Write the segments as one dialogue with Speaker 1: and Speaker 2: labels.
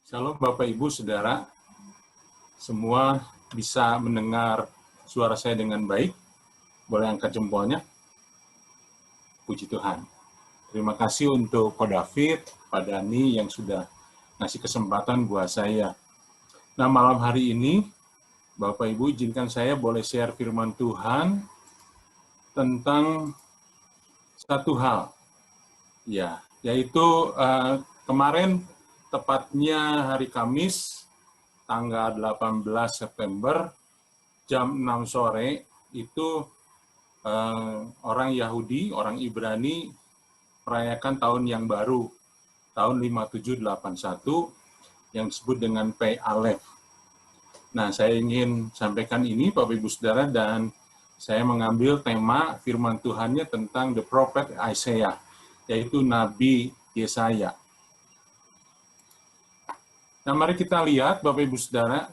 Speaker 1: Shalom Bapak Ibu Saudara, semua bisa mendengar suara saya dengan baik? Boleh angkat jempolnya? Puji Tuhan. Terima kasih untuk Ko David, Pak Dani yang sudah ngasih kesempatan buat saya. Nah, malam hari ini, Bapak Ibu izinkan saya boleh share firman Tuhan tentang satu hal. Ya, yaitu kemarin tepatnya hari Kamis, tanggal 18 September, jam 6 sore, itu orang Yahudi, orang Ibrani, merayakan tahun yang baru, tahun 5781, yang disebut dengan Pei Aleph. Nah, saya ingin sampaikan ini, Bapak Ibu Saudara, dan saya mengambil tema firman Tuhannya tentang The Prophet Isaiah, yaitu Nabi Yesaya. Nah, mari kita lihat, Bapak Ibu Saudara,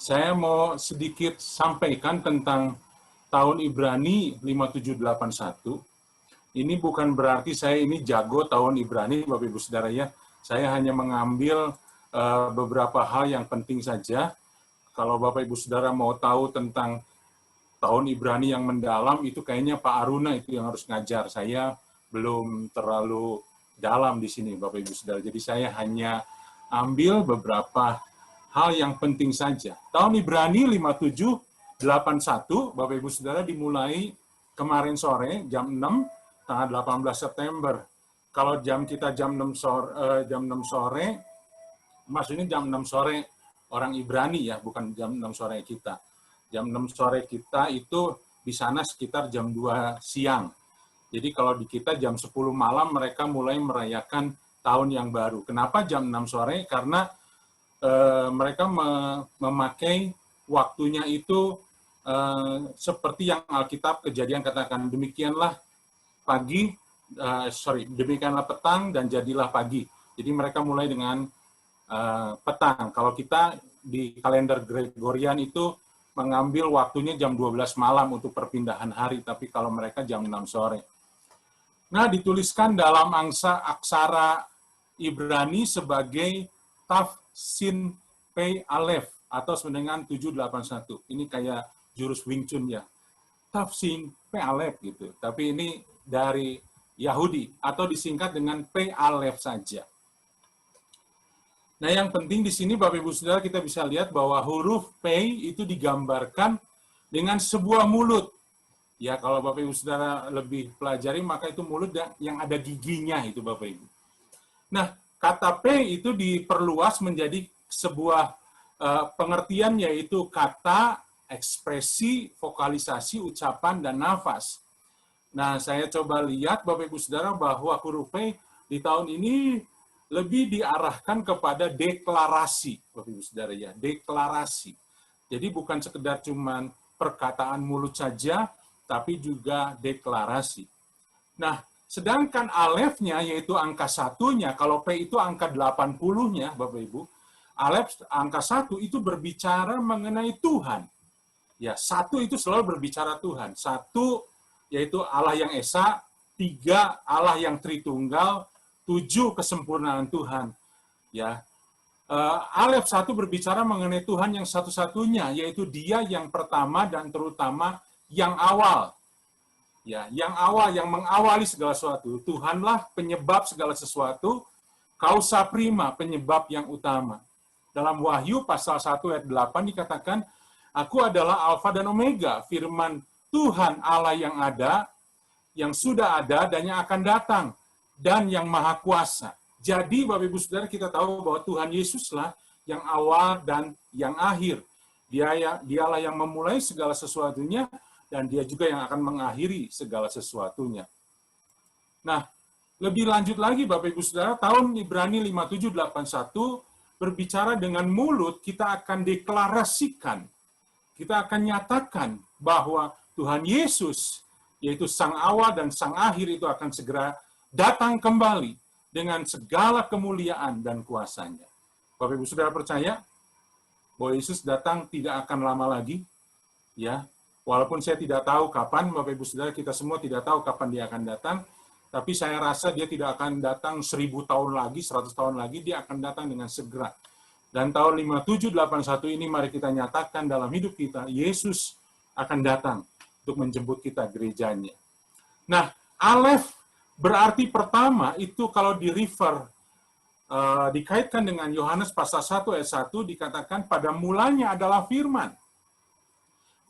Speaker 1: saya mau sedikit sampaikan tentang tahun Ibrani 5781. Ini bukan berarti saya ini jago tahun Ibrani, Bapak Ibu Saudara ya. Saya hanya mengambil beberapa hal yang penting saja. Kalau Bapak Ibu Saudara mau tahu tentang tahun Ibrani yang mendalam, itu kayaknya Pak Aruna itu yang harus ngajar. Saya belum terlalu dalam di sini, Bapak Ibu Saudara. Jadi saya hanya ambil beberapa hal yang penting saja. Tahun Ibrani 5781, Bapak Ibu Saudara, dimulai kemarin sore, jam 6, tanggal 18 September. Kalau jam kita jam 6 sore, maksudnya jam 6 sore orang Ibrani ya, bukan jam 6 sore kita. Jam 6 sore kita itu di sana sekitar jam 2 siang. Jadi kalau di kita jam 10 malam mereka mulai merayakan tahun yang baru. Kenapa jam 6 sore? Karena mereka memakai waktunya itu seperti yang Alkitab Kejadian katakan, demikianlah demikianlah petang dan jadilah pagi. Jadi mereka mulai dengan petang. Kalau kita di kalender Gregorian itu mengambil waktunya jam 12 malam untuk perpindahan hari, tapi kalau mereka jam 6 sore. Nah, dituliskan dalam aksara Ibrani sebagai Taf Sin Pei Aleph atau dengan 781. Ini kayak jurus Wing Chun ya. Taf Sin Pei Aleph gitu. Tapi ini dari Yahudi atau disingkat dengan Pei Aleph saja. Nah, yang penting di sini Bapak Ibu Saudara kita bisa lihat bahwa huruf Pei itu digambarkan dengan sebuah mulut. Ya, kalau Bapak Ibu Saudara lebih pelajari maka itu mulut yang ada giginya itu Bapak Ibu. Nah, kata P itu diperluas menjadi sebuah pengertian yaitu kata, ekspresi, vokalisasi, ucapan, dan nafas. Nah, saya coba lihat Bapak Ibu Saudara bahwa huruf P di tahun ini lebih diarahkan kepada deklarasi, Bapak Ibu Saudara ya, deklarasi. Jadi bukan sekedar cuman perkataan mulut saja, tapi juga deklarasi. Nah, sedangkan Aleph-nya, yaitu angka satunya, kalau P itu angka 80-nya, Bapak Ibu, Aleph angka 1 itu berbicara mengenai Tuhan. Ya, 1 itu selalu berbicara Tuhan. 1 yaitu Allah yang Esa, 3 Allah yang Tritunggal, 7 kesempurnaan Tuhan. Ya, Aleph 1 berbicara mengenai Tuhan yang satu-satunya, yaitu Dia yang pertama dan terutama yang awal. Ya, yang awal, yang mengawali segala sesuatu. Tuhanlah penyebab segala sesuatu, causa prima, penyebab yang utama. Dalam Wahyu pasal 1 ayat 8 dikatakan, Aku adalah Alfa dan Omega, firman Tuhan Allah yang ada, yang sudah ada dan yang akan datang, dan yang maha kuasa. Jadi Bapak Ibu Saudara kita tahu bahwa Tuhan Yesuslah yang awal dan yang akhir. Dialah yang memulai segala sesuatunya, dan dia juga yang akan mengakhiri segala sesuatunya. Nah, lebih lanjut lagi Bapak Ibu Saudara, tahun Ibrani 5781 berbicara dengan mulut, kita akan deklarasikan, kita akan nyatakan bahwa Tuhan Yesus, yaitu Sang Awal dan Sang Akhir itu akan segera datang kembali dengan segala kemuliaan dan kuasanya. Bapak Ibu Saudara percaya bahwa Yesus datang tidak akan lama lagi? Ya, walaupun saya tidak tahu kapan, Bapak Ibu Saudara, kita semua tidak tahu kapan dia akan datang, tapi saya rasa dia tidak akan datang 1000 tahun lagi, 100 tahun lagi, dia akan datang dengan segera. Dan tahun 5781 ini mari kita nyatakan dalam hidup kita, Yesus akan datang untuk menjemput kita gerejanya. Nah, Alef berarti pertama itu kalau dikaitkan dengan Yohanes pasal 1 ayat 1 dikatakan pada mulanya adalah firman.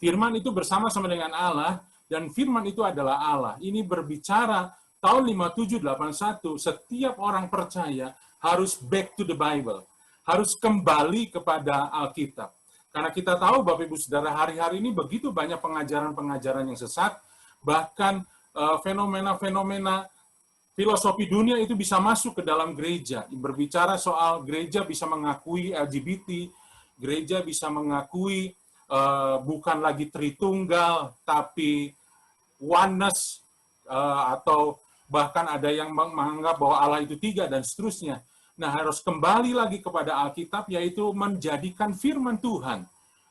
Speaker 1: Firman itu bersama-sama dengan Allah dan firman itu adalah Allah. Ini berbicara tahun 5781 setiap orang percaya harus back to the Bible. Harus kembali kepada Alkitab. Karena kita tahu Bapak Ibu Saudara hari-hari ini begitu banyak pengajaran-pengajaran yang sesat, bahkan fenomena-fenomena filosofi dunia itu bisa masuk ke dalam gereja. Berbicara soal gereja bisa mengakui LGBT, gereja bisa mengakui bukan lagi Tritunggal, tapi oneness, atau bahkan ada yang menganggap bahwa Allah itu 3 dan seterusnya. Nah, harus kembali lagi kepada Alkitab, yaitu menjadikan firman Tuhan.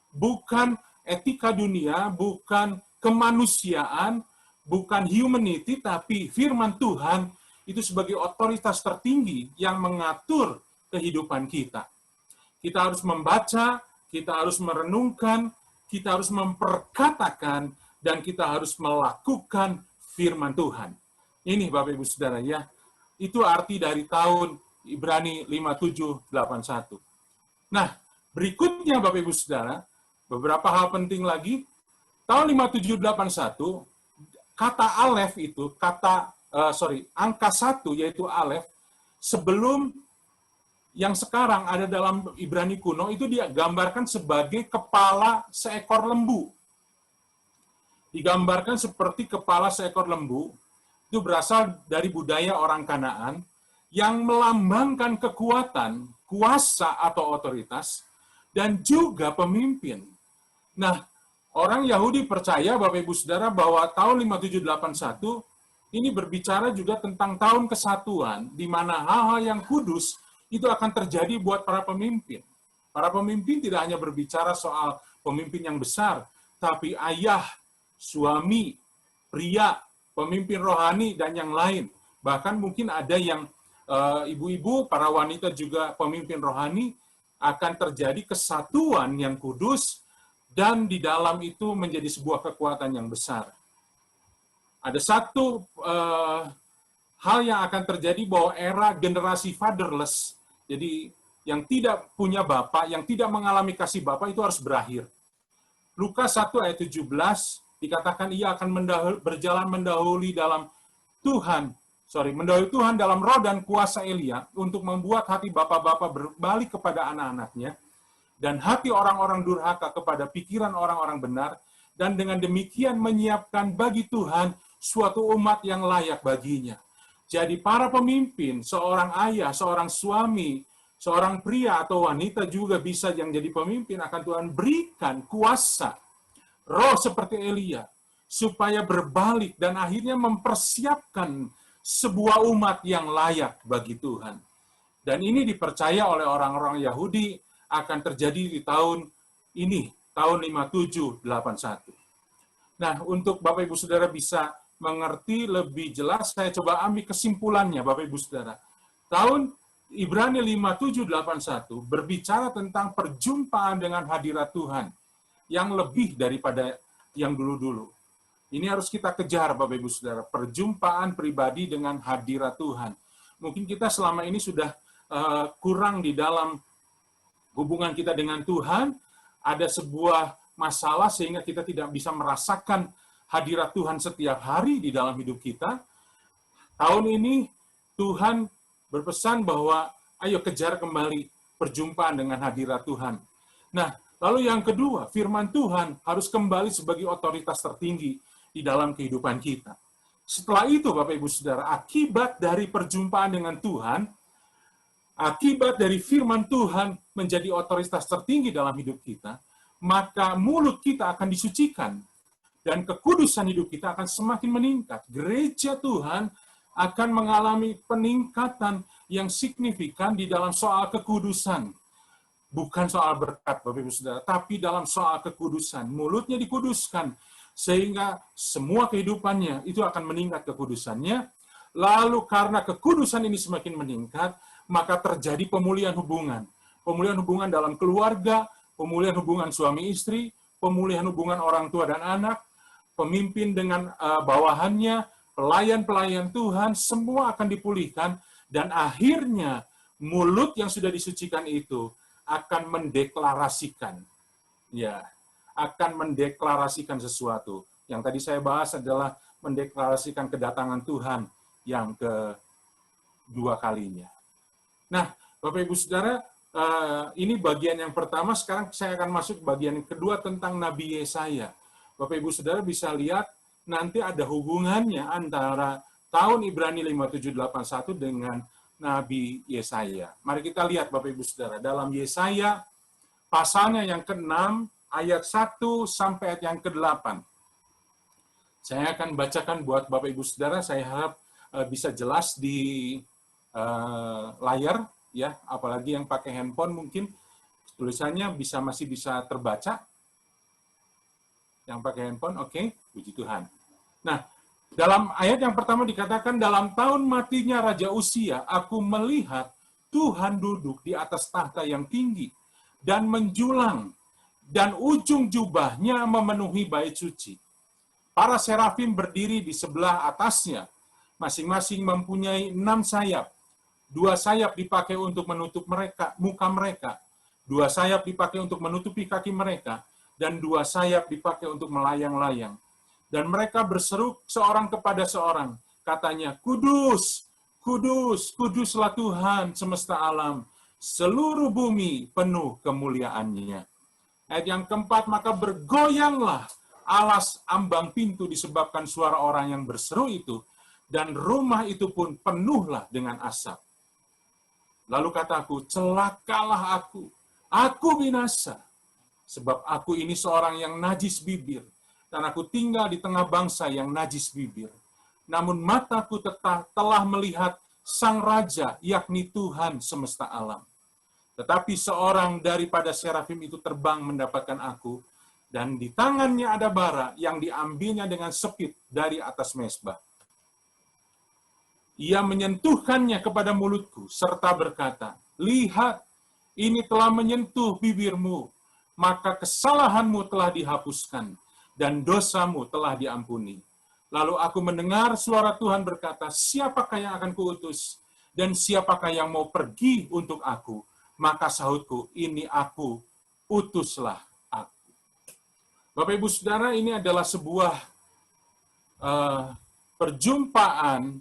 Speaker 1: Bukan etika dunia, bukan kemanusiaan, bukan humanity, tapi firman Tuhan itu sebagai otoritas tertinggi yang mengatur kehidupan kita. Kita harus membaca, kita harus merenungkan, kita harus memperkatakan, dan kita harus melakukan firman Tuhan. Ini Bapak Ibu Saudara ya, itu arti dari tahun Ibrani 5781. Nah, berikutnya Bapak Ibu Saudara, beberapa hal penting lagi. Tahun 5781, kata Alef itu, angka 1 yaitu Alef, sebelum yang sekarang ada dalam Ibrani kuno, itu dia gambarkan sebagai kepala seekor lembu. Digambarkan seperti kepala seekor lembu, itu berasal dari budaya orang Kanaan, yang melambangkan kekuatan, kuasa atau otoritas, dan juga pemimpin. Nah, orang Yahudi percaya, Bapak Ibu Saudara, bahwa tahun 5781 ini berbicara juga tentang tahun kesatuan, di mana hal-hal yang kudus itu akan terjadi buat para pemimpin. Para pemimpin tidak hanya berbicara soal pemimpin yang besar, tapi ayah, suami, pria, pemimpin rohani, dan yang lain. Bahkan mungkin ada yang ibu-ibu, para wanita juga pemimpin rohani, akan terjadi kesatuan yang kudus, dan di dalam itu menjadi sebuah kekuatan yang besar. Ada satu hal yang akan terjadi, bahwa era generasi fatherless, jadi yang tidak punya bapak, yang tidak mengalami kasih bapak, itu harus berakhir. Lukas 1 ayat 17 dikatakan ia akan berjalan mendahului Tuhan dalam roh dan kuasa Elia untuk membuat hati bapak-bapak berbalik kepada anak-anaknya dan hati orang-orang durhaka kepada pikiran orang-orang benar, dan dengan demikian menyiapkan bagi Tuhan suatu umat yang layak baginya. Jadi para pemimpin, seorang ayah, seorang suami, seorang pria atau wanita juga bisa yang jadi pemimpin, akan Tuhan berikan kuasa, roh seperti Elia, supaya berbalik dan akhirnya mempersiapkan sebuah umat yang layak bagi Tuhan. Dan ini dipercaya oleh orang-orang Yahudi akan terjadi di tahun ini, tahun 5781. Nah, untuk Bapak Ibu Saudara bisa mengerti lebih jelas, saya coba ambil kesimpulannya, Bapak Ibu Saudara. Tahun Ibrani 5781 berbicara tentang perjumpaan dengan hadirat Tuhan yang lebih daripada yang dulu-dulu. Ini harus kita kejar, Bapak Ibu Saudara, perjumpaan pribadi dengan hadirat Tuhan. Mungkin kita selama ini sudah kurang di dalam hubungan kita dengan Tuhan, ada sebuah masalah sehingga kita tidak bisa merasakan hadirat Tuhan setiap hari di dalam hidup kita. Tahun ini Tuhan berpesan bahwa ayo kejar kembali perjumpaan dengan hadirat Tuhan. Nah, lalu yang kedua, firman Tuhan harus kembali sebagai otoritas tertinggi di dalam kehidupan kita. Setelah itu, Bapak Ibu Saudara, akibat dari perjumpaan dengan Tuhan, akibat dari firman Tuhan menjadi otoritas tertinggi dalam hidup kita, maka mulut kita akan disucikan, dan kekudusan hidup kita akan semakin meningkat. Gereja Tuhan akan mengalami peningkatan yang signifikan di dalam soal kekudusan. Bukan soal berkat, Bapak Ibu Saudara, tapi dalam soal kekudusan. Mulutnya dikuduskan, sehingga semua kehidupannya itu akan meningkat kekudusannya. Lalu karena kekudusan ini semakin meningkat, maka terjadi pemulihan hubungan. pemulihan hubungan dalam keluarga, pemulihan hubungan suami istri, pemulihan hubungan orang tua dan anak, pemimpin dengan bawahannya, pelayan-pelayan Tuhan, semua akan dipulihkan, dan akhirnya mulut yang sudah disucikan itu akan mendeklarasikan, ya, akan mendeklarasikan sesuatu. Yang tadi saya bahas adalah mendeklarasikan kedatangan Tuhan yang kedua kalinya. Nah, Bapak Ibu Saudara, ini bagian yang pertama. Sekarang saya akan masuk bagian yang kedua tentang Nabi Yesaya. Bapak Ibu Saudara bisa lihat nanti ada hubungannya antara tahun Ibrani 5781 dengan Nabi Yesaya. Mari kita lihat Bapak Ibu Saudara, dalam Yesaya pasalnya yang ke-6 ayat 1 sampai ayat yang ke-8. Saya akan bacakan buat Bapak Ibu Saudara, saya harap bisa jelas di layar, ya, apalagi yang pakai handphone mungkin tulisannya masih bisa terbaca. Yang pakai handphone, oke, puji Tuhan. Nah, dalam ayat yang pertama dikatakan, dalam tahun matinya Raja Uzia, aku melihat Tuhan duduk di atas tahta yang tinggi dan menjulang, dan ujung jubahnya memenuhi bait suci. Para serafim berdiri di sebelah atasnya, masing-masing mempunyai 6 sayap. 2 sayap dipakai untuk menutup muka mereka, 2 sayap dipakai untuk menutupi kaki mereka, dan 2 sayap dipakai untuk melayang-layang. Dan mereka berseru seorang kepada seorang, katanya, Kudus, kudus, kuduslah Tuhan semesta alam, seluruh bumi penuh kemuliaannya. Ayat yang keempat, maka bergoyanglah alas ambang pintu disebabkan suara orang yang berseru itu, dan rumah itu pun penuhlah dengan asap. Lalu kataku, celakalah aku binasa, sebab aku ini seorang yang najis bibir, dan aku tinggal di tengah bangsa yang najis bibir. Namun mataku telah melihat Sang Raja, yakni Tuhan semesta alam. Tetapi seorang daripada serafim itu terbang mendapatkan aku, dan di tangannya ada bara yang diambilnya dengan sepit dari atas mezbah. Ia menyentuhkannya kepada mulutku, serta berkata, lihat, ini telah menyentuh bibirmu, maka kesalahanmu telah dihapuskan, dan dosamu telah diampuni. Lalu aku mendengar suara Tuhan berkata, siapakah yang akan kuutus, dan siapakah yang mau pergi untuk aku? Maka sahutku, ini aku, utuslah aku. Bapak Ibu Saudara, ini adalah sebuah perjumpaan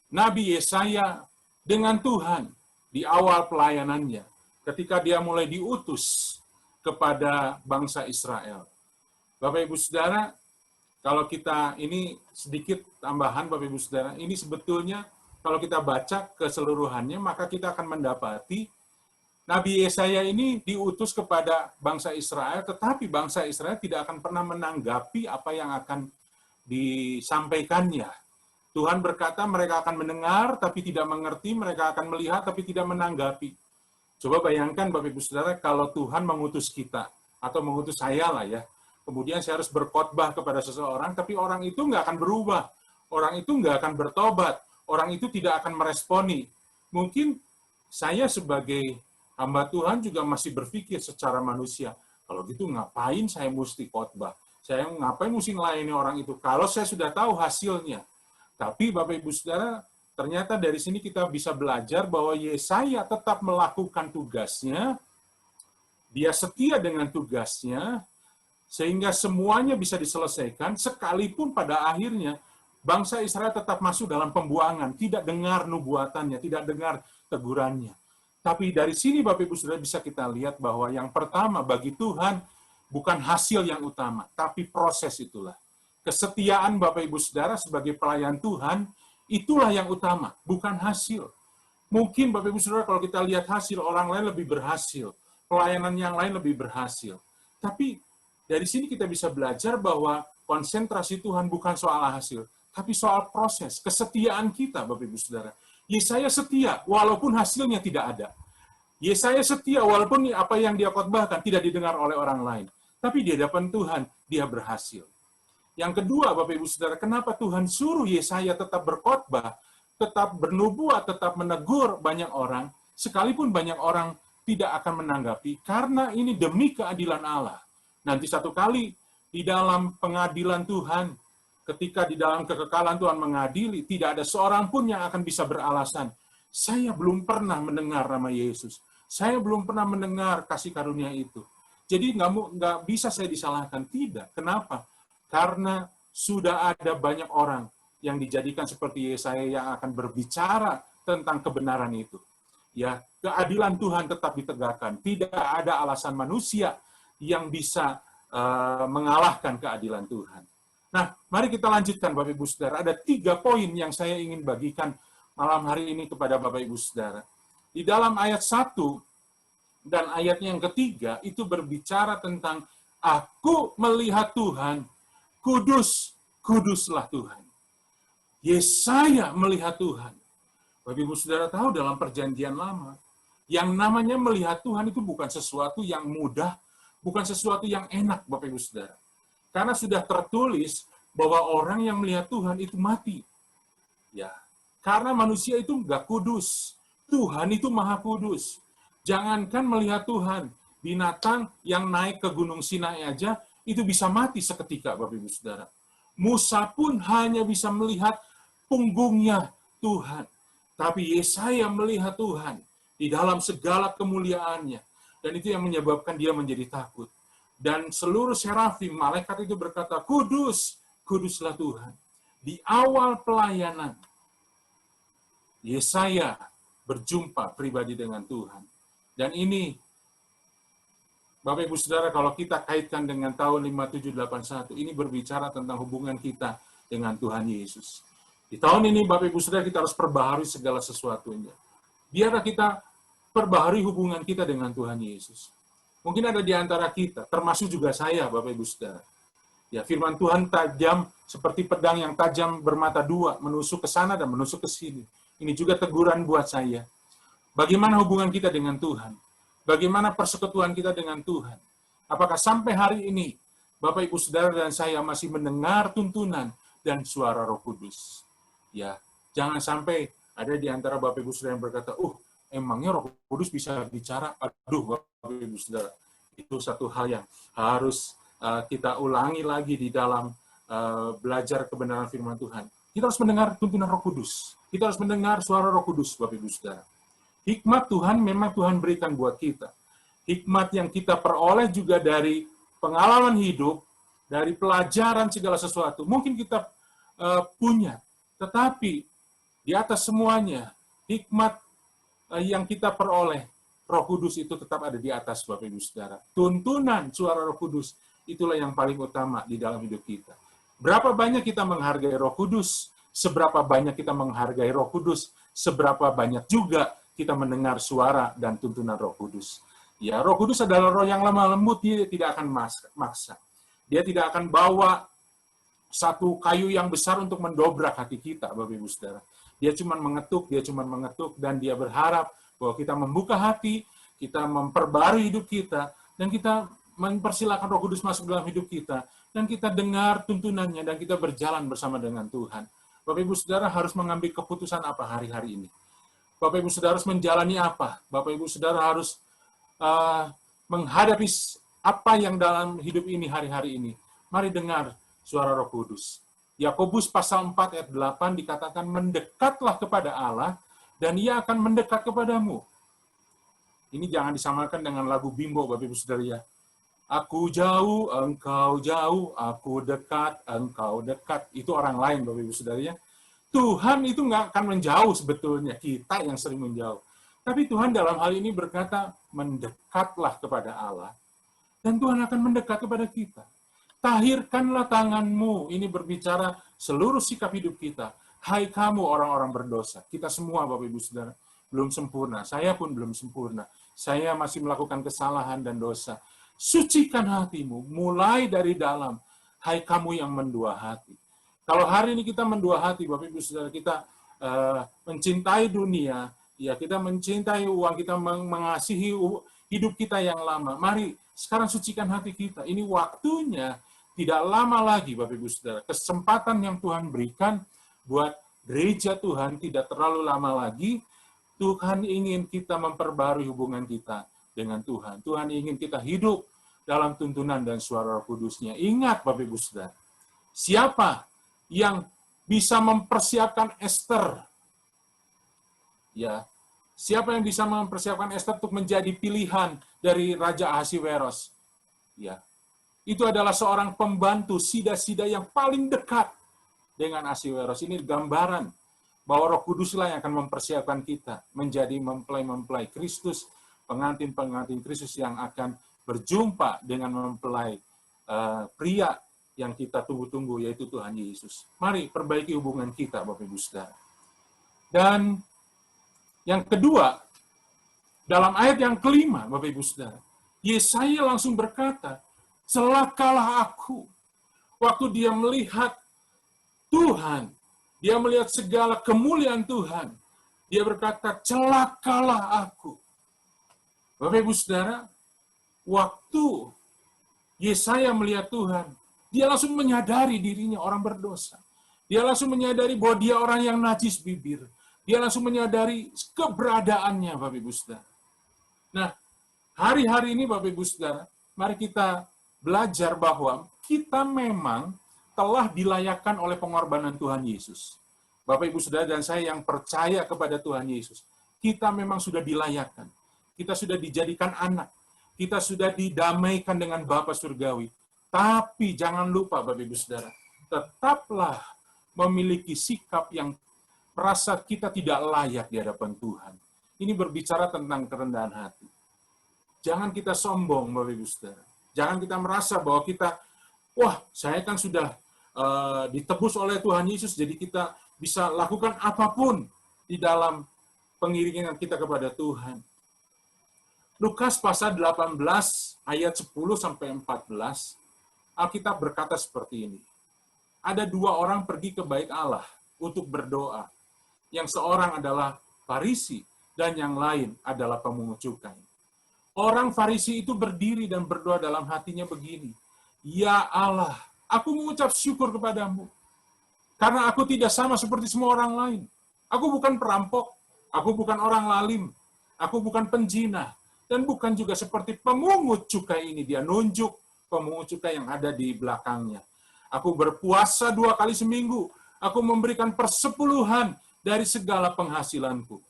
Speaker 1: Nabi Yesaya dengan Tuhan di awal pelayanannya, ketika dia mulai diutus kepada bangsa Israel. Bapak Ibu Saudara, kalau kita, ini sedikit tambahan Bapak Ibu Saudara, ini sebetulnya kalau kita baca keseluruhannya, maka kita akan mendapati Nabi Yesaya ini diutus kepada bangsa Israel, tetapi bangsa Israel tidak akan pernah menanggapi apa yang akan disampaikannya. Tuhan berkata mereka akan mendengar, tapi tidak mengerti, mereka akan melihat, tapi tidak menanggapi. Coba bayangkan Bapak Ibu Saudara, kalau Tuhan mengutus kita, atau mengutus saya lah ya, kemudian saya harus berkhotbah kepada seseorang, tapi orang itu nggak akan berubah, orang itu nggak akan bertobat, orang itu tidak akan meresponi. Mungkin saya sebagai hamba Tuhan juga masih berpikir secara manusia, kalau gitu ngapain saya mesti khotbah? Saya ngapain mesti melayani orang itu? Kalau saya sudah tahu hasilnya. Tapi Bapak Ibu Saudara, ternyata dari sini kita bisa belajar bahwa Yesaya tetap melakukan tugasnya, dia setia dengan tugasnya, sehingga semuanya bisa diselesaikan, sekalipun pada akhirnya bangsa Israel tetap masuk dalam pembuangan, tidak dengar nubuatannya, tidak dengar tegurannya. Tapi dari sini Bapak Ibu Saudara bisa kita lihat bahwa yang pertama bagi Tuhan bukan hasil yang utama, tapi proses itulah. Kesetiaan Bapak Ibu Saudara sebagai pelayan Tuhan, itulah yang utama, bukan hasil. Mungkin Bapak Ibu Saudara kalau kita lihat hasil, orang lain lebih berhasil, pelayanan yang lain lebih berhasil. Tapi dari sini kita bisa belajar bahwa konsentrasi Tuhan bukan soal hasil, tapi soal proses, kesetiaan kita Bapak Ibu Saudara. Yesaya setia walaupun hasilnya tidak ada. Yesaya setia walaupun apa yang dia khotbahkan tidak didengar oleh orang lain. Tapi di hadapan Tuhan, dia berhasil. Yang kedua, Bapak Ibu Saudara, kenapa Tuhan suruh Yesaya tetap berkhotbah, tetap bernubuat, tetap menegur banyak orang, sekalipun banyak orang tidak akan menanggapi, karena ini demi keadilan Allah. Nanti satu kali di dalam pengadilan Tuhan, ketika di dalam kekekalan Tuhan mengadili, tidak ada seorang pun yang akan bisa beralasan, saya belum pernah mendengar nama Yesus, saya belum pernah mendengar kasih karunia itu. Jadi nggak bisa saya disalahkan. Tidak. Kenapa? Karena sudah ada banyak orang yang dijadikan seperti Yesaya yang akan berbicara tentang kebenaran itu. Ya, keadilan Tuhan tetap ditegakkan. Tidak ada alasan manusia yang bisa mengalahkan keadilan Tuhan. Nah, mari kita lanjutkan Bapak Ibu Saudara. Ada 3 poin yang saya ingin bagikan malam hari ini kepada Bapak Ibu Saudara. Di dalam ayat 1 dan ayatnya yang ketiga itu berbicara tentang aku melihat Tuhan, kudus, kuduslah Tuhan. Yesaya melihat Tuhan. Bapak Ibu Saudara tahu dalam perjanjian lama, yang namanya melihat Tuhan itu bukan sesuatu yang mudah, bukan sesuatu yang enak, Bapak Ibu Saudara. Karena sudah tertulis bahwa orang yang melihat Tuhan itu mati. Ya, karena manusia itu enggak kudus. Tuhan itu maha kudus. Jangankan melihat Tuhan, binatang yang naik ke Gunung Sinai aja, itu bisa mati seketika, Bapak Ibu Saudara. Musa pun hanya bisa melihat punggungnya Tuhan. Tapi Yesaya melihat Tuhan di dalam segala kemuliaannya. Dan itu yang menyebabkan dia menjadi takut. Dan seluruh serafim, malaikat itu berkata, kudus, kuduslah Tuhan. Di awal pelayanan, Yesaya berjumpa pribadi dengan Tuhan. Dan ini, Bapak Ibu Saudara, kalau kita kaitkan dengan tahun 5781, ini berbicara tentang hubungan kita dengan Tuhan Yesus. Di tahun ini, Bapak Ibu Saudara, kita harus perbaharui segala sesuatunya. Biarlah kita perbaharui hubungan kita dengan Tuhan Yesus. Mungkin ada di antara kita, termasuk juga saya, Bapak Ibu Saudara. Ya, firman Tuhan tajam seperti pedang yang tajam bermata 2, menusuk ke sana dan menusuk ke sini. Ini juga teguran buat saya. Bagaimana hubungan kita dengan Tuhan? Bagaimana persekutuan kita dengan Tuhan? Apakah sampai hari ini, Bapak Ibu Saudara dan saya masih mendengar tuntunan dan suara Roh Kudus? Ya, jangan sampai ada di antara Bapak Ibu Saudara yang berkata, emangnya Roh Kudus bisa bicara? Aduh, Bapak Ibu Saudara, itu satu hal yang harus kita ulangi lagi di dalam belajar kebenaran firman Tuhan. Kita harus mendengar tuntunan Roh Kudus. Kita harus mendengar suara Roh Kudus, Bapak Ibu Saudara. Hikmat Tuhan memang Tuhan berikan buat kita. Hikmat yang kita peroleh juga dari pengalaman hidup, dari pelajaran segala sesuatu. Mungkin kita punya, tetapi di atas semuanya, hikmat yang kita peroleh, Roh Kudus itu tetap ada di atas, Bapak Ibu Saudara. Tuntunan suara Roh Kudus, itulah yang paling utama di dalam hidup kita. Berapa banyak kita menghargai Roh Kudus, seberapa banyak kita menghargai Roh Kudus, seberapa banyak juga kita mendengar suara dan tuntunan Roh Kudus. Ya, Roh Kudus adalah roh yang lemah lembut, dia tidak akan maksa. Dia tidak akan bawa satu kayu yang besar untuk mendobrak hati kita, Bapak Ibu Saudara. Dia cuma mengetuk, dan dia berharap bahwa kita membuka hati, kita memperbarui hidup kita, dan kita mempersilakan Roh Kudus masuk dalam hidup kita, dan kita dengar tuntunannya, dan kita berjalan bersama dengan Tuhan. Bapak Ibu Saudara harus mengambil keputusan apa hari-hari ini. Bapak Ibu Saudara harus menjalani apa? Bapak Ibu Saudara harus menghadapi apa yang dalam hidup ini hari-hari ini. Mari dengar suara Roh Kudus. Yakobus pasal 4 ayat 8 dikatakan, mendekatlah kepada Allah, dan Ia akan mendekat kepadamu. Ini jangan disamakan dengan lagu Bimbo, Bapak Ibu Saudara ya. Aku jauh, engkau jauh, aku dekat, engkau dekat. Itu orang lain, Bapak Ibu Saudara ya. Tuhan itu nggak akan menjauh sebetulnya, kita yang sering menjauh. Tapi Tuhan dalam hal ini berkata, mendekatlah kepada Allah, dan Tuhan akan mendekat kepada kita. Tahirkanlah tanganmu, ini berbicara seluruh sikap hidup kita. Hai kamu orang-orang berdosa, kita semua Bapak Ibu Saudara, belum sempurna, saya pun belum sempurna. Saya masih melakukan kesalahan dan dosa. Sucikan hatimu, mulai dari dalam, hai kamu yang mendua hati. Kalau hari ini kita mendua hati, Bapak Ibu Saudara, kita mencintai dunia, ya kita mencintai uang, kita mengasihi hidup kita yang lama. Mari sekarang sucikan hati kita. Ini waktunya tidak lama lagi, Bapak Ibu Saudara. Kesempatan yang Tuhan berikan buat gereja Tuhan tidak terlalu lama lagi. Tuhan ingin kita memperbarui hubungan kita dengan Tuhan. Tuhan ingin kita hidup dalam tuntunan dan suara Roh Kudus-Nya. Ingat, Bapak Ibu Saudara, siapa yang bisa mempersiapkan Ester? Ya, siapa yang bisa mempersiapkan Ester untuk menjadi pilihan dari Raja Ahasiweros? Ya, itu adalah seorang pembantu sida-sida yang paling dekat dengan Ahasiweros. Ini gambaran bahwa Roh Kuduslah yang akan mempersiapkan kita menjadi mempelai-mempelai Kristus, pengantin-pengantin Kristus yang akan berjumpa dengan mempelai pria yang kita tunggu-tunggu, yaitu Tuhan Yesus. Mari perbaiki hubungan kita, Bapak Ibu Saudara. Dan yang kedua, dalam ayat yang kelima, Bapak Ibu Saudara, Yesaya langsung berkata, celakalah aku. Waktu dia melihat Tuhan, dia melihat segala kemuliaan Tuhan, dia berkata, celakalah aku. Bapak Ibu Saudara, waktu Yesaya melihat Tuhan, dia langsung menyadari dirinya orang berdosa. Dia langsung menyadari bahwa dia orang yang najis bibir. Dia langsung menyadari keberadaannya, Bapak Ibu Saudara. Nah, hari-hari ini, Bapak Ibu Saudara, mari kita belajar bahwa kita memang telah dilayakkan oleh pengorbanan Tuhan Yesus. Bapak Ibu Saudara dan saya yang percaya kepada Tuhan Yesus, kita memang sudah dilayakkan. Kita sudah dijadikan anak. Kita sudah didamaikan dengan Bapa Surgawi. Tapi jangan lupa, Bapak Ibu Saudara, tetaplah memiliki sikap yang merasa kita tidak layak di hadapan Tuhan. Ini berbicara tentang kerendahan hati. Jangan kita sombong, Bapak Ibu Saudara. Jangan kita merasa bahwa kita, wah, saya kan sudah ditebus oleh Tuhan Yesus, jadi kita bisa lakukan apapun di dalam pengiringan kita kepada Tuhan. Lukas pasal 18 ayat 10-14, Alkitab berkata seperti ini. Ada dua orang pergi ke bait Allah untuk berdoa. Yang seorang adalah Farisi dan yang lain adalah pemungut cukai. Orang Farisi itu berdiri dan berdoa dalam hatinya begini. Ya Allah, aku mengucap syukur kepadamu. Karena aku tidak sama seperti semua orang lain. Aku bukan perampok, aku bukan orang lalim, aku bukan penjina, dan bukan juga seperti pemungut cukai ini. Dia nunjuk pemungut cukai yang ada di belakangnya. Aku berpuasa 2 kali seminggu. Aku memberikan persepuluhan dari segala penghasilanku.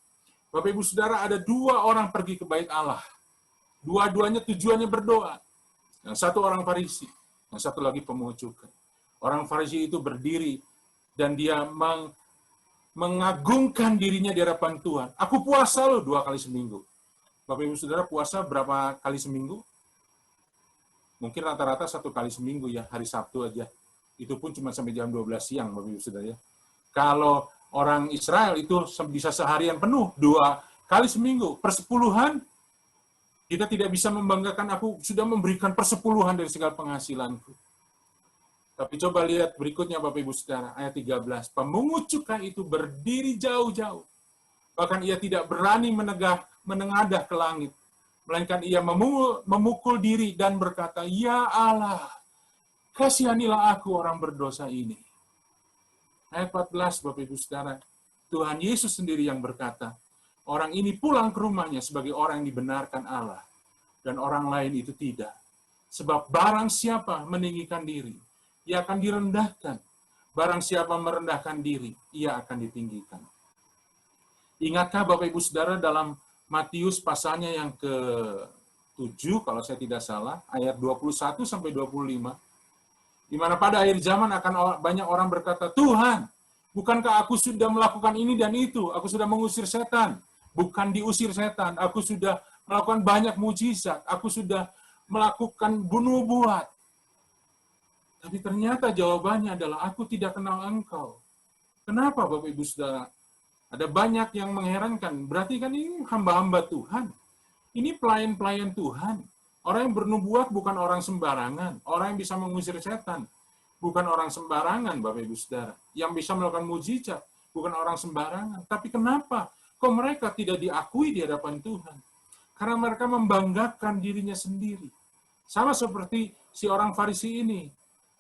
Speaker 1: Bapak Ibu Saudara, ada dua orang pergi ke bait Allah. Dua-duanya tujuannya berdoa. Yang satu orang Farisi, yang satu lagi pemungut cukai. Orang Farisi itu berdiri dan dia mengagungkan dirinya di hadapan Tuhan. Aku puasa loh 2 kali seminggu. Bapak Ibu Saudara, puasa berapa kali seminggu? Mungkin rata-rata 1 kali seminggu ya, hari Sabtu aja. Itu pun cuma sampai jam 12 siang, Bapak Ibu Saudara ya. Kalau orang Israel itu bisa seharian penuh, 2 kali seminggu. Persepuluhan, kita tidak bisa membanggakan aku sudah memberikan persepuluhan dari segala penghasilanku. Tapi coba lihat berikutnya Bapak Ibu Saudara, ayat 13. Pemungut cukai itu berdiri jauh-jauh. Bahkan ia tidak berani menengadah ke langit. Melainkan ia memukul diri dan berkata, Ya Allah, kasihanilah aku orang berdosa ini. Ayat 14, Bapak Ibu Saudara, Tuhan Yesus sendiri yang berkata, orang ini pulang ke rumahnya sebagai orang yang dibenarkan Allah, dan orang lain itu tidak. Sebab barang siapa meninggikan diri, ia akan direndahkan. Barang siapa merendahkan diri, ia akan ditinggikan. Ingatkah Bapak Ibu Saudara dalam Matius pasalnya yang ke-7, kalau saya tidak salah, ayat 21-25, di mana pada akhir zaman akan banyak orang berkata, Tuhan, bukankah aku sudah melakukan ini dan itu? Aku sudah mengusir setan. Bukan diusir setan, aku sudah melakukan banyak mujizat. Aku sudah melakukan bunuh buat. Tapi ternyata jawabannya adalah, aku tidak kenal engkau. Kenapa Bapak Ibu Saudara? Ada banyak yang mengherankan. Berarti kan ini hamba-hamba Tuhan. Ini pelayan-pelayan Tuhan. Orang yang bernubuat bukan orang sembarangan. Orang yang bisa mengusir setan. Bukan orang sembarangan, Bapak Ibu Saudara. Yang bisa melakukan mujizat. Bukan orang sembarangan. Tapi kenapa? Kok mereka tidak diakui di hadapan Tuhan? Karena mereka membanggakan dirinya sendiri. Sama seperti si orang Farisi ini.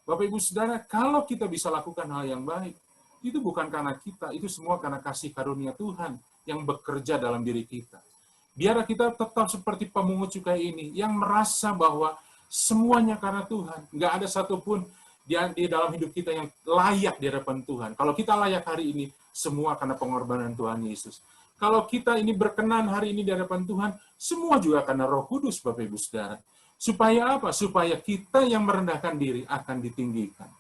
Speaker 1: Bapak Ibu Saudara, kalau kita bisa lakukan hal yang baik, itu bukan karena kita, itu semua karena kasih karunia Tuhan yang bekerja dalam diri kita. Biarlah kita tetap seperti pemungut cukai ini, yang merasa bahwa semuanya karena Tuhan. Nggak ada satupun di dalam hidup kita yang layak di hadapan Tuhan. Kalau kita layak hari ini, semua karena pengorbanan Tuhan Yesus. Kalau kita ini berkenan hari ini di hadapan Tuhan, semua juga karena Roh Kudus, Bapak Ibu Saudara. Supaya apa? Supaya kita yang merendahkan diri akan ditinggikan.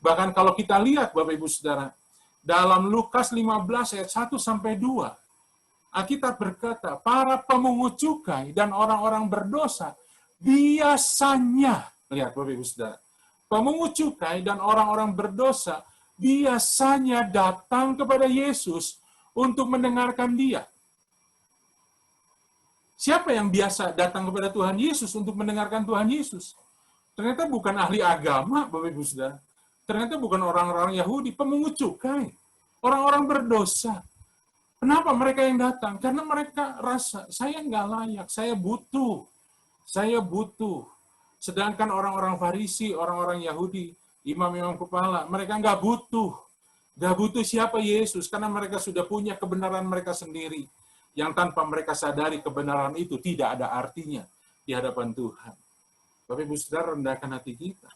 Speaker 1: Bahkan kalau kita lihat, Bapak Ibu Saudara, dalam Lukas 15 ayat 1 sampai 2, Alkitab berkata, para pemungut cukai dan orang-orang berdosa biasanya, lihat Bapak Ibu Saudara, pemungut cukai dan orang-orang berdosa biasanya datang kepada Yesus untuk mendengarkan dia. Siapa yang biasa datang kepada Tuhan Yesus untuk mendengarkan Tuhan Yesus? Ternyata bukan ahli agama, Bapak Ibu Saudara. Ternyata bukan orang-orang Yahudi, pemungut cukai. Orang-orang berdosa. Kenapa mereka yang datang? Karena mereka rasa, saya nggak layak, saya butuh. Saya butuh. Sedangkan orang-orang Farisi, orang-orang Yahudi, imam-imam kepala, mereka nggak butuh. Nggak butuh siapa Yesus, karena mereka sudah punya kebenaran mereka sendiri. Yang tanpa mereka sadari kebenaran itu tidak ada artinya di hadapan Tuhan. Bapak Ibu Saudara, rendahkan hati kita.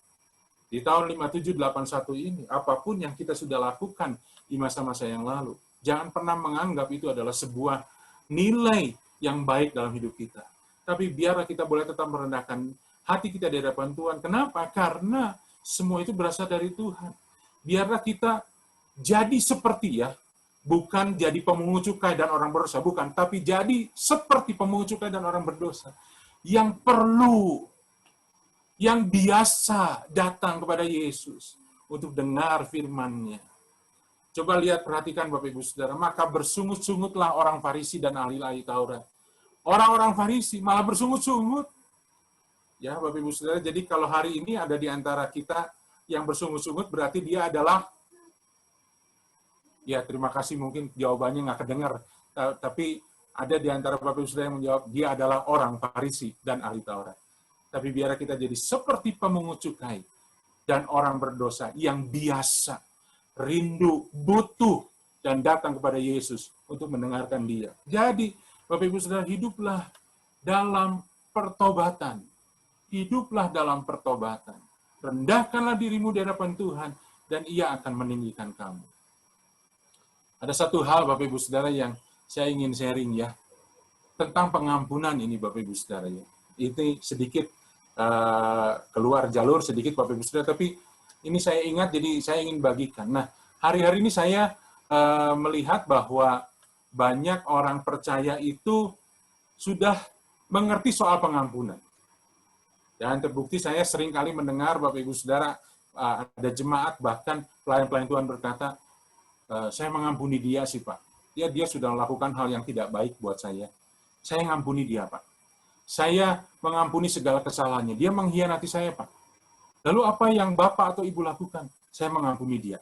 Speaker 1: Di tahun 5781 ini, apapun yang kita sudah lakukan di masa-masa yang lalu, jangan pernah menganggap itu adalah sebuah nilai yang baik dalam hidup kita. Tapi biarlah kita boleh tetap merendahkan hati kita di hadapan Tuhan. Kenapa? Karena semua itu berasal dari Tuhan. Biarlah kita jadi seperti bukan jadi pemungut cukai dan orang berdosa, bukan. Tapi jadi seperti pemungut cukai dan orang berdosa. Yang perlu, yang biasa datang kepada Yesus untuk dengar firman-Nya. Coba lihat, perhatikan Bapak Ibu Saudara, maka bersungut-sungutlah orang Farisi dan ahli-ahli Taurat. Orang-orang Farisi malah bersungut-sungut. Ya, Bapak Ibu Saudara, jadi kalau hari ini ada di antara kita yang bersungut-sungut, berarti dia adalah, ya terima kasih, mungkin jawabannya nggak kedengar, tapi ada di antara Bapak Ibu Saudara yang menjawab, dia adalah orang Farisi dan ahli Taurat. Tapi biar kita jadi seperti pemungut cukai dan orang berdosa yang biasa, rindu, butuh, dan datang kepada Yesus untuk mendengarkan dia. Jadi, Bapak Ibu Saudara, hiduplah dalam pertobatan. Hiduplah dalam pertobatan. Rendahkanlah dirimu di hadapan Tuhan, dan ia akan meninggikan kamu. Ada satu hal, Bapak Ibu Saudara, yang saya ingin sharing ya, tentang pengampunan ini, Bapak Ibu Saudara ya. Ini sedikit keluar jalur sedikit, Bapak Ibu Saudara, tapi ini saya ingat, jadi saya ingin bagikan. Nah, hari-hari ini saya melihat bahwa banyak orang percaya itu sudah mengerti soal pengampunan. Dan terbukti saya sering kali mendengar, Bapak Ibu Saudara, ada jemaat, bahkan pelayan-pelayan Tuhan berkata, saya mengampuni dia sih Pak. Dia sudah melakukan hal yang tidak baik buat saya. Saya mengampuni dia Pak. Saya mengampuni segala kesalahannya. Dia mengkhianati saya Pak. Lalu apa yang Bapak atau Ibu lakukan? Saya mengampuni dia.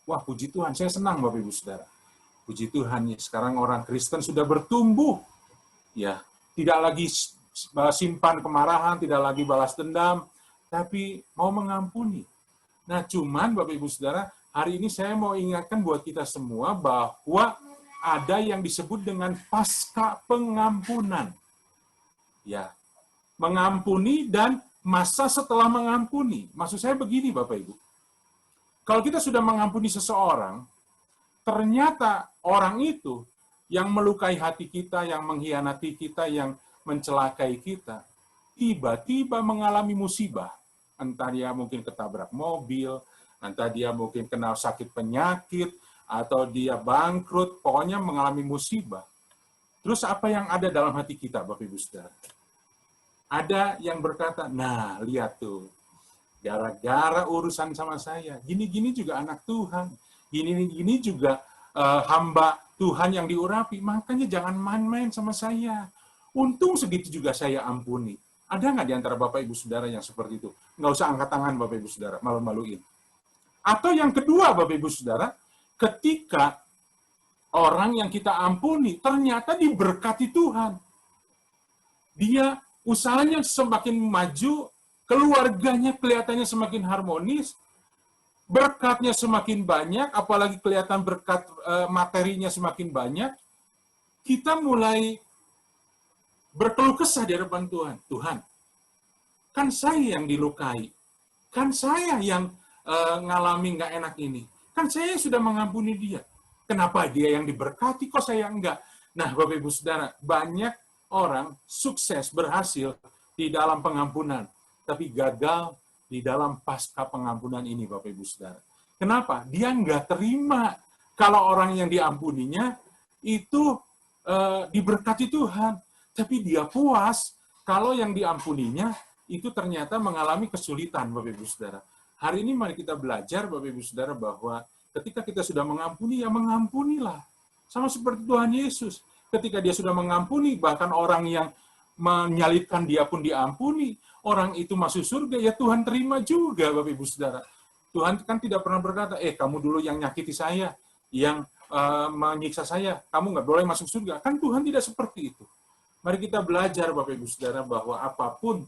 Speaker 1: Wah, puji Tuhan, saya senang Bapak Ibu Saudara. Puji Tuhan, ya, sekarang orang Kristen sudah bertumbuh. Ya, tidak lagi simpan kemarahan, tidak lagi balas dendam, tapi mau mengampuni. Nah, cuman Bapak Ibu Saudara, hari ini saya mau ingatkan buat kita semua bahwa ada yang disebut dengan pasca pengampunan. Ya, mengampuni dan masa setelah mengampuni. Maksud saya begini Bapak Ibu. Kalau kita sudah mengampuni seseorang, ternyata orang itu yang melukai hati kita, yang mengkhianati kita, yang mencelakai kita, tiba-tiba mengalami musibah. Entah dia mungkin ketabrak mobil, entah dia mungkin kena sakit penyakit, atau dia bangkrut, pokoknya mengalami musibah. Terus apa yang ada dalam hati kita, Bapak Ibu Saudara? Ada yang berkata, nah lihat tuh, gara-gara urusan sama saya, gini-gini juga anak Tuhan, gini-gini juga hamba Tuhan yang diurapi, makanya jangan main-main sama saya. Untung segitu juga saya ampuni. Ada nggak di antara Bapak Ibu Saudara yang seperti itu? Nggak usah angkat tangan Bapak Ibu Saudara, malu-maluin. Atau yang kedua Bapak Ibu Saudara, ketika orang yang kita ampuni ternyata diberkati Tuhan. Dia usahanya semakin maju, keluarganya kelihatannya semakin harmonis, berkatnya semakin banyak, apalagi kelihatan berkat materinya semakin banyak, kita mulai berkeluh kesah di hadapan Tuhan. Tuhan, kan saya yang dilukai. Kan saya yang ngalami nggak enak ini. Kan saya sudah mengampuni dia. Kenapa dia yang diberkati, kok saya enggak? Nah, Bapak Ibu Saudara, banyak orang sukses, berhasil di dalam pengampunan. Tapi gagal di dalam pasca pengampunan ini, Bapak Ibu Saudara. Kenapa? Dia nggak terima kalau orang yang diampuninya itu diberkati Tuhan. Tapi dia puas kalau yang diampuninya itu ternyata mengalami kesulitan, Bapak Ibu Saudara. Hari ini mari kita belajar, Bapak Ibu Saudara, bahwa ketika kita sudah mengampuni, ya mengampunilah. Sama seperti Tuhan Yesus. Ketika dia sudah mengampuni, bahkan orang yang menyalibkan dia pun diampuni, orang itu masuk surga, ya Tuhan terima juga, Bapak Ibu Saudara. Tuhan kan tidak pernah berkata, kamu dulu yang nyakiti saya, yang menyiksa saya, kamu nggak boleh masuk surga. Kan Tuhan tidak seperti itu. Mari kita belajar, Bapak Ibu Saudara, bahwa apapun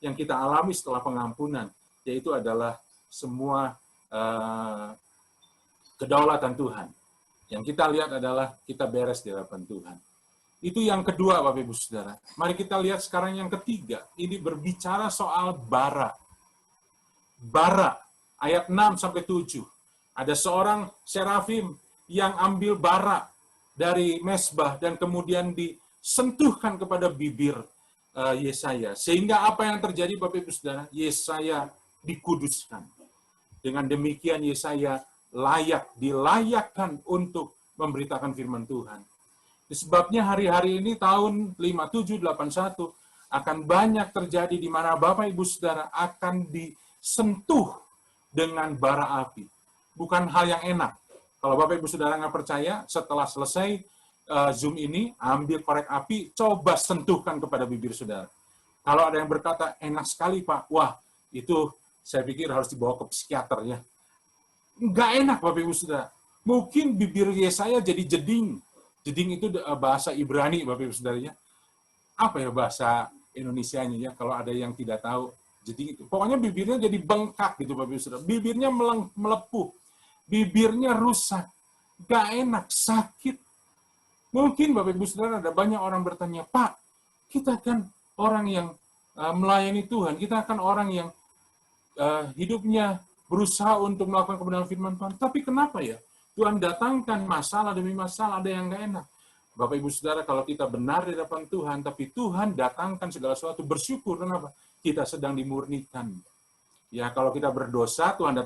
Speaker 1: yang kita alami setelah pengampunan, yaitu adalah semua kedaulatan Tuhan. Yang kita lihat adalah kita beres di hadapan Tuhan. Itu yang kedua, Bapak Ibu Saudara. Mari kita lihat sekarang yang ketiga. Ini berbicara soal bara. Bara, ayat 6-7. Ada seorang serafim yang ambil bara dari mesbah dan kemudian disentuhkan kepada bibir Yesaya. Sehingga apa yang terjadi, Bapak Ibu Saudara? Yesaya dikuduskan. Dengan demikian Yesaya dilayakkan untuk memberitakan firman Tuhan. Sebabnya hari-hari ini tahun 5781 akan banyak terjadi di mana Bapak Ibu Saudara akan disentuh dengan bara api. Bukan hal yang enak. Kalau Bapak Ibu Saudara nggak percaya, setelah selesai Zoom ini, ambil korek api, coba sentuhkan kepada bibir saudara. Kalau ada yang berkata, enak sekali Pak, wah itu saya pikir harus dibawa ke psikiater ya. Nggak enak Bapak Ibu Saudara. Mungkin bibir Yesaya jadi jeding. Jeding itu bahasa Ibrani Bapak Ibu Saudara ya. Apa ya bahasa Indonesianya ya, kalau ada yang tidak tahu. Jeding itu. Pokoknya bibirnya jadi bengkak gitu Bapak Ibu Saudara. Bibirnya melepuh. Bibirnya rusak. Nggak enak, sakit. Mungkin Bapak Ibu Saudara ada banyak orang bertanya, Pak, kita kan orang yang melayani Tuhan, kita kan orang yang hidupnya berusaha untuk melakukan kebenaran firman Tuhan. Tapi kenapa ya? Tuhan datangkan masalah demi masalah, ada yang nggak enak. Bapak Ibu Saudara, kalau kita benar di hadapan Tuhan, tapi Tuhan datangkan segala sesuatu, bersyukur. Kenapa? Kita sedang dimurnikan. Ya, kalau kita berdosa, Tuhan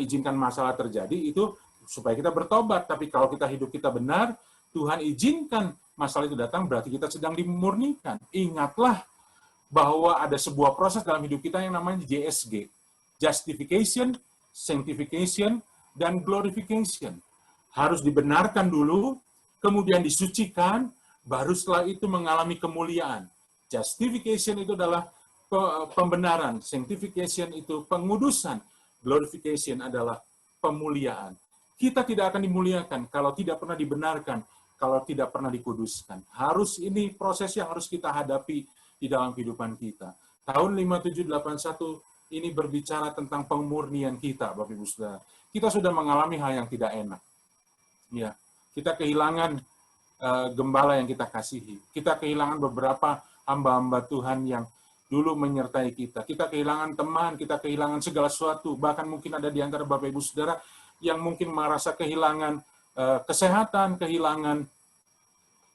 Speaker 1: izinkan masalah terjadi, itu supaya kita bertobat. Tapi kalau hidup kita benar, Tuhan izinkan masalah itu datang, berarti kita sedang dimurnikan. Ingatlah bahwa ada sebuah proses dalam hidup kita yang namanya JSG. Justification, Sanctification, dan Glorification. Harus dibenarkan dulu, kemudian disucikan, baru setelah itu mengalami kemuliaan. Justification itu adalah pembenaran. Sanctification itu pengudusan. Glorification adalah pemuliaan. Kita tidak akan dimuliakan kalau tidak pernah dibenarkan, kalau tidak pernah dikuduskan. Ini proses yang harus kita hadapi di dalam kehidupan kita. Tahun 5781 ini berbicara tentang pemurnian kita, Bapak Ibu Saudara. Kita sudah mengalami hal yang tidak enak. Ya, kita kehilangan gembala yang kita kasihi. Kita kehilangan beberapa hamba-hamba Tuhan yang dulu menyertai kita. Kita kehilangan teman, kita kehilangan segala sesuatu. Bahkan mungkin ada di antara Bapak Ibu Saudara yang mungkin merasa kehilangan kesehatan, kehilangan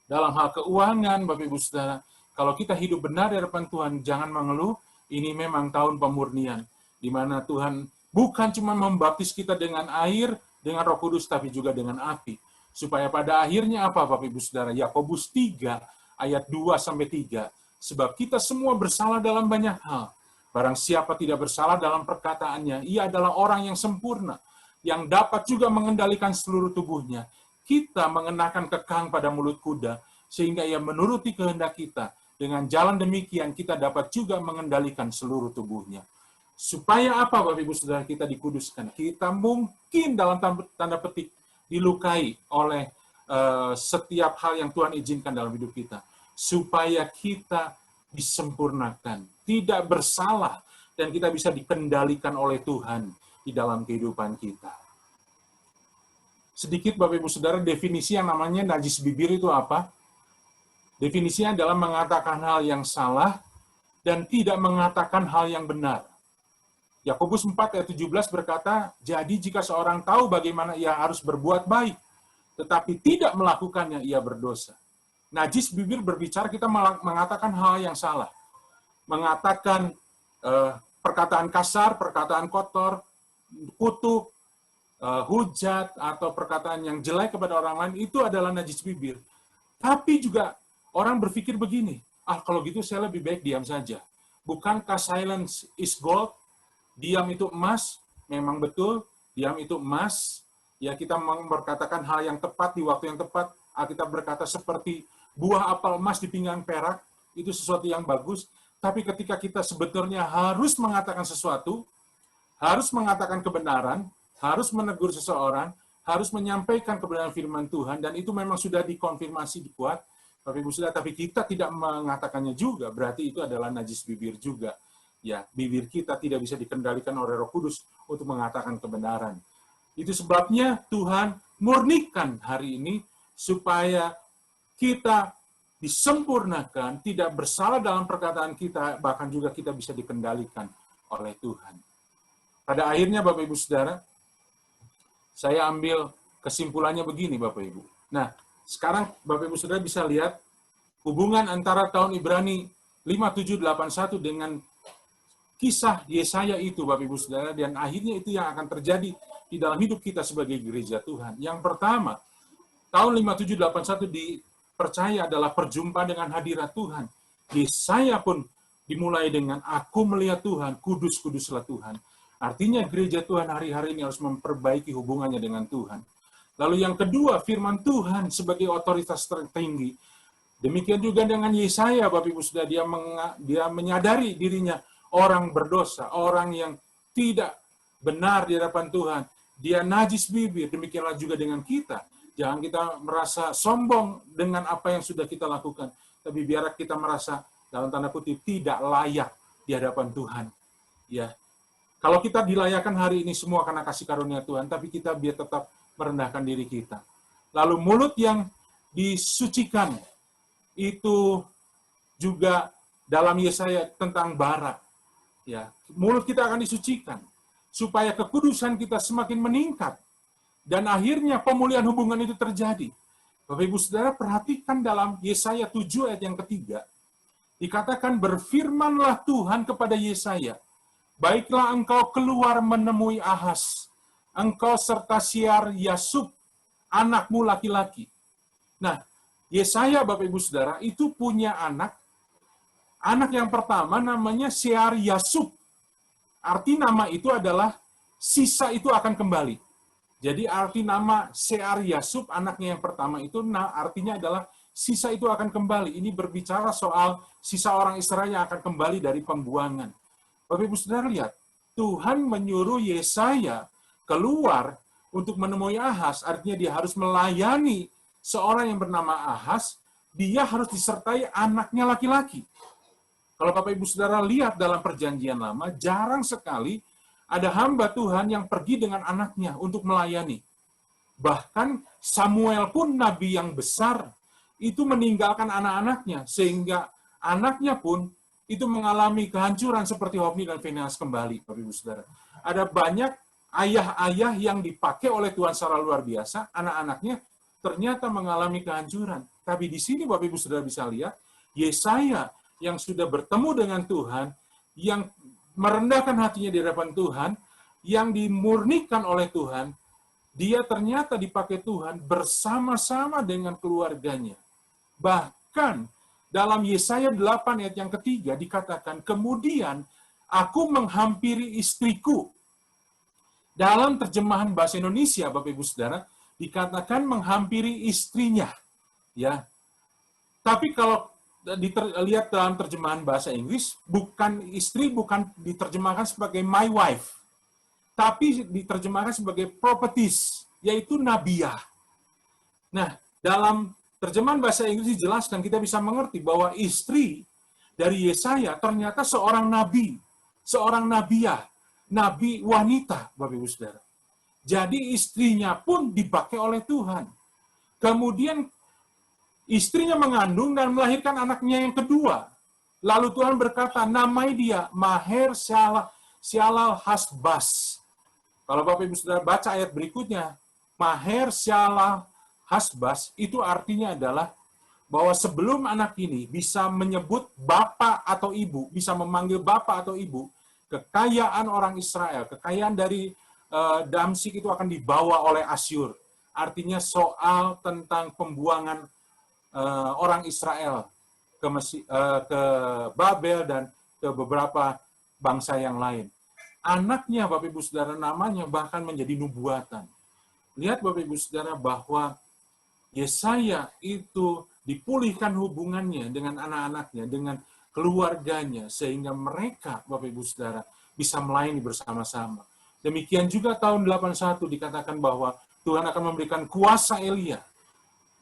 Speaker 1: dalam hal keuangan, Bapak Ibu Saudara. Kalau kita hidup benar di hadapan Tuhan, jangan mengeluh, ini memang tahun pemurnian, di mana Tuhan bukan cuma membaptis kita dengan air, dengan Roh Kudus, tapi juga dengan api. Supaya pada akhirnya apa, Bapak Ibu Saudara? Yakobus 3, ayat 2-3. Sebab kita semua bersalah dalam banyak hal. Barang siapa tidak bersalah dalam perkataannya, ia adalah orang yang sempurna, yang dapat juga mengendalikan seluruh tubuhnya. Kita mengenakan kekang pada mulut kuda, sehingga ia menuruti kehendak kita. Dengan jalan demikian, kita dapat juga mengendalikan seluruh tubuhnya. Supaya apa, Bapak Ibu Saudara, kita dikuduskan? Kita mungkin dalam tanda petik dilukai oleh setiap hal yang Tuhan izinkan dalam hidup kita. Supaya kita disempurnakan, tidak bersalah, dan kita bisa dikendalikan oleh Tuhan di dalam kehidupan kita. Sedikit Bapak Ibu Saudara, definisi yang namanya najis bibir itu apa? Definisinya adalah mengatakan hal yang salah dan tidak mengatakan hal yang benar. Yakobus 4 ayat 17 berkata, jadi jika seorang tahu bagaimana ia harus berbuat baik, tetapi tidak melakukannya, ia berdosa. Najis bibir berbicara kita mengatakan hal yang salah. Mengatakan perkataan kasar, perkataan kotor, kutuk, hujat, atau perkataan yang jelek kepada orang lain, itu adalah najis bibir. Tapi juga orang berpikir begini, kalau gitu saya lebih baik diam saja. Bukankah silence is gold? Diam itu emas, memang betul, diam itu emas. Ya, kita berkatakan hal yang tepat di waktu yang tepat. Kita berkata seperti buah apel emas di pinggang perak, itu sesuatu yang bagus. Tapi ketika kita sebetulnya harus mengatakan sesuatu, harus mengatakan kebenaran, harus menegur seseorang, harus menyampaikan kebenaran firman Tuhan, dan itu memang sudah dikonfirmasi kuat, Bapak Ibu Saudara, tapi kita tidak mengatakannya juga, berarti itu adalah najis bibir juga. Ya, bibir kita tidak bisa dikendalikan oleh Roh Kudus untuk mengatakan kebenaran. Itu sebabnya Tuhan murnikan hari ini supaya kita disempurnakan, tidak bersalah dalam perkataan kita, bahkan juga kita bisa dikendalikan oleh Tuhan. Pada akhirnya Bapak Ibu Saudara, saya ambil kesimpulannya begini Bapak Ibu. Nah, sekarang Bapak Ibu Saudara bisa lihat hubungan antara tahun Ibrani 5781 dengan kisah Yesaya itu Bapak Ibu Saudara, dan akhirnya itu yang akan terjadi di dalam hidup kita sebagai gereja Tuhan. Yang pertama, tahun 5781 dipercaya adalah perjumpaan dengan hadirat Tuhan. Yesaya pun dimulai dengan aku melihat Tuhan, kudus-kuduslah Tuhan. Artinya gereja Tuhan hari-hari ini harus memperbaiki hubungannya dengan Tuhan. Lalu yang kedua, firman Tuhan sebagai otoritas tertinggi. Demikian juga dengan Yesaya, Bapak Ibu Saudara, dia menyadari dirinya orang berdosa, orang yang tidak benar di hadapan Tuhan. Dia najis bibir, demikianlah juga dengan kita. Jangan kita merasa sombong dengan apa yang sudah kita lakukan. Tapi biar kita merasa, dalam tanda kutip, tidak layak di hadapan Tuhan. Ya, kalau kita dilayakan hari ini semua karena kasih karunia Tuhan, tapi kita biar tetap merendahkan diri kita. Lalu mulut yang disucikan, itu juga dalam Yesaya tentang bara. Ya, mulut kita akan disucikan supaya kekudusan kita semakin meningkat dan akhirnya pemulihan hubungan itu terjadi. Bapak Ibu Saudara, perhatikan dalam Yesaya 7 ayat yang ketiga, dikatakan berfirmanlah Tuhan kepada Yesaya, baiklah engkau keluar menemui Ahaz, engkau serta Syar-Yasub, anakmu laki-laki. Nah, Yesaya Bapak Ibu Saudara itu punya anak yang pertama namanya Syar-Yasub. Arti nama itu adalah sisa itu akan kembali. Jadi arti nama Syar-Yasub, anaknya yang pertama itu artinya adalah sisa itu akan kembali. Ini berbicara soal sisa orang Israel yang akan kembali dari pembuangan. Bapak Ibu Saudara lihat, Tuhan menyuruh Yesaya keluar untuk menemui Ahaz, artinya dia harus melayani seorang yang bernama Ahaz, dia harus disertai anaknya laki-laki. Kalau Bapak Ibu Saudara lihat dalam perjanjian lama, jarang sekali ada hamba Tuhan yang pergi dengan anaknya untuk melayani. Bahkan Samuel pun nabi yang besar, itu meninggalkan anak-anaknya, sehingga anaknya pun itu mengalami kehancuran seperti Hofni dan Finehas kembali, Bapak Ibu Saudara. Ada banyak ayah-ayah yang dipakai oleh Tuhan secara luar biasa, anak-anaknya ternyata mengalami kehancuran. Tapi di sini Bapak Ibu Saudara bisa lihat, Yesaya yang sudah bertemu dengan Tuhan, yang merendahkan hatinya di hadapan Tuhan, yang dimurnikan oleh Tuhan, dia ternyata dipakai Tuhan bersama-sama dengan keluarganya. Bahkan dalam Yesaya 8 ayat yang ketiga dikatakan, kemudian aku menghampiri istriku. Dalam terjemahan bahasa Indonesia, Bapak Ibu Saudara, dikatakan menghampiri istrinya. Ya. Tapi kalau lihat dalam terjemahan bahasa Inggris, bukan istri, bukan diterjemahkan sebagai my wife, tapi diterjemahkan sebagai prophetess, yaitu nabiah. Nah, dalam terjemahan bahasa Inggris dijelaskan, kita bisa mengerti bahwa istri dari Yesaya ternyata seorang nabi, seorang nabiah, nabi wanita, Bapak Ibu Saudara. Jadi istrinya pun dipakai oleh Tuhan. Kemudian Istrinya mengandung dan melahirkan anaknya yang kedua. Lalu Tuhan berkata, namai dia Maher Shalal Hasbaz. Kalau Bapak Ibu Saudara baca ayat berikutnya, Maher Shalal Hasbaz itu artinya adalah bahwa sebelum anak ini bisa menyebut bapak atau ibu, bisa memanggil bapak atau ibu, kekayaan orang Israel, kekayaan dari Damsyik itu akan dibawa oleh Asyur. Artinya soal tentang pembuangan orang Israel ke Babel dan ke beberapa bangsa yang lain. Anaknya, Bapak Ibu Saudara, namanya bahkan menjadi nubuatan. Lihat Bapak Ibu Saudara bahwa Yesaya itu dipulihkan hubungannya dengan anak-anaknya, dengan keluarganya, sehingga mereka, Bapak Ibu Saudara, bisa melayani bersama-sama. Demikian juga tahun 81 dikatakan bahwa Tuhan akan memberikan kuasa Elia.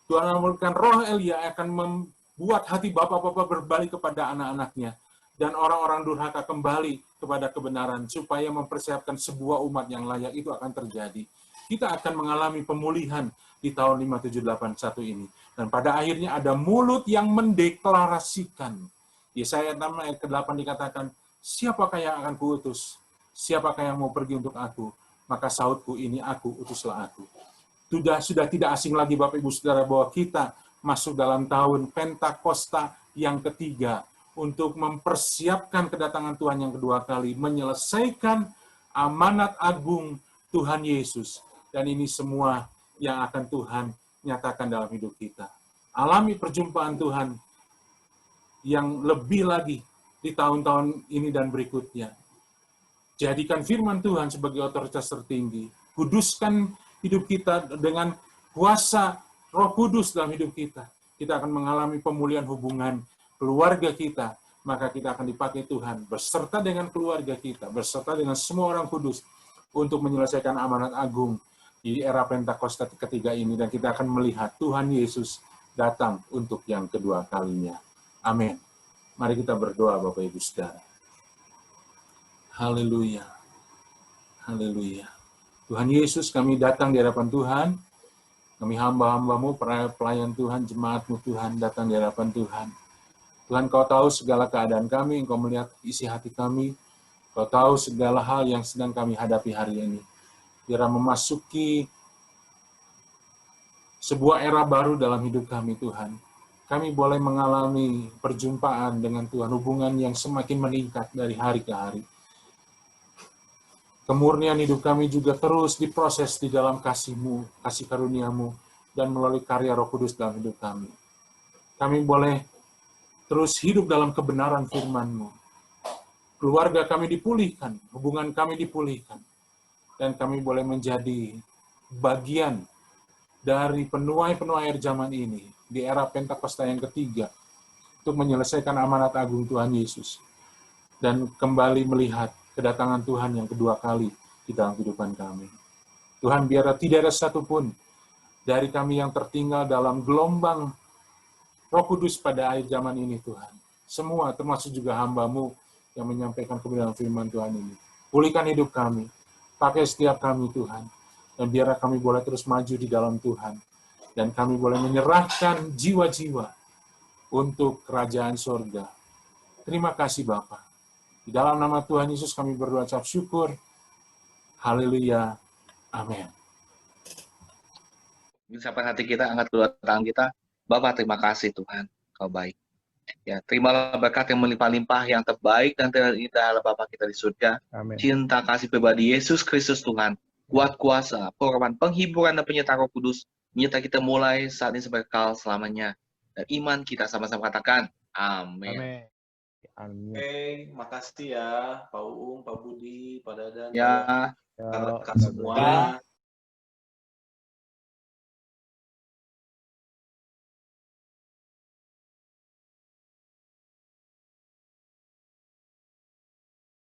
Speaker 1: Tuhan akan memberikan roh Elia, akan membuat hati bapak-bapak berbalik kepada anak-anaknya. Dan orang-orang durhaka kembali kepada kebenaran, supaya mempersiapkan sebuah umat yang layak itu akan terjadi. Kita akan mengalami pemulihan di tahun 5781 ini. Dan pada akhirnya ada mulut yang mendeklarasikan. Yesaya 6 ayat ke-8 dikatakan, siapakah yang akan kuutus? Siapakah yang mau pergi untuk aku? Maka sautku, ini aku, utuslah aku. Sudah tidak asing lagi Bapak Ibu Saudara bahwa kita masuk dalam tahun Pentakosta yang ketiga untuk mempersiapkan kedatangan Tuhan yang kedua kali, menyelesaikan amanat agung Tuhan Yesus. Dan ini semua yang akan Tuhan nyatakan dalam hidup kita. Alami perjumpaan Tuhan yang lebih lagi di tahun-tahun ini dan berikutnya. Jadikan firman Tuhan sebagai otoritas tertinggi. Kuduskan hidup kita dengan kuasa Roh Kudus dalam hidup kita. Kita akan mengalami pemulihan hubungan keluarga kita. Maka kita akan dipakai Tuhan beserta dengan keluarga kita, beserta dengan semua orang kudus untuk menyelesaikan amanat agung di era Pentakosta ketiga ini. Dan kita akan melihat Tuhan Yesus datang untuk yang kedua kalinya. Amin. Mari kita berdoa Bapak Ibu Saudara. Haleluya. Haleluya. Tuhan Yesus, kami datang di hadapan Tuhan. Kami hamba-hambamu, pelayan Tuhan, jemaatmu Tuhan, datang di hadapan Tuhan. Tuhan, Kau tahu segala keadaan kami, Engkau melihat isi hati kami. Kau tahu segala hal yang sedang kami hadapi hari ini. Biar memasuki sebuah era baru dalam hidup kami, Tuhan. Kami boleh mengalami perjumpaan dengan Tuhan, hubungan yang semakin meningkat dari hari ke hari. Kemurnian hidup kami juga terus diproses di dalam kasih-Mu, kasih karunia-Mu, dan melalui karya Roh Kudus dalam hidup kami. Kami boleh terus hidup dalam kebenaran firman-Mu. Keluarga kami dipulihkan, hubungan kami dipulihkan, dan kami boleh menjadi bagian dari penuai-penuai air zaman ini, di era Pentakosta yang ketiga, untuk menyelesaikan amanat agung Tuhan Yesus, dan kembali melihat kedatangan Tuhan yang kedua kali di dalam kehidupan kami. Tuhan, biar tidak ada satupun dari kami yang tertinggal dalam gelombang Roh Kudus pada akhir zaman ini, Tuhan. Semua, termasuk juga hamba-Mu yang menyampaikan kebenaran firman Tuhan ini. Pulihkan hidup kami, pakai setiap kami, Tuhan. Dan biar kami boleh terus maju di dalam Tuhan. Dan kami boleh menyerahkan jiwa-jiwa untuk kerajaan surga. Terima kasih, Bapa. Di dalam nama Tuhan Yesus kami berdoa ucap syukur. Haleluya. Amin.
Speaker 2: Sampai hati kita, angkat kedua tangan kita. Bapak, terima kasih Tuhan, Kau baik. Ya, terimalah berkat yang melimpah-limpah, yang terbaik dan terindah adalah Bapa kita di surga.
Speaker 3: Amin.
Speaker 2: Cinta kasih pribadi Yesus Kristus Tuhan, kuat kuasa, pengurapan, penghiburan dan penyertaan Roh Kudus, menyertai kita mulai saat ini sampai kekal selamanya. Dan iman kita sama-sama katakan, amin.
Speaker 3: Amin. Amin.
Speaker 4: Oke, makasih ya Pak Uung, Pak Budi, Pak Dadan,
Speaker 2: Ya,
Speaker 4: rekan-rekan
Speaker 3: Ya,
Speaker 4: semua.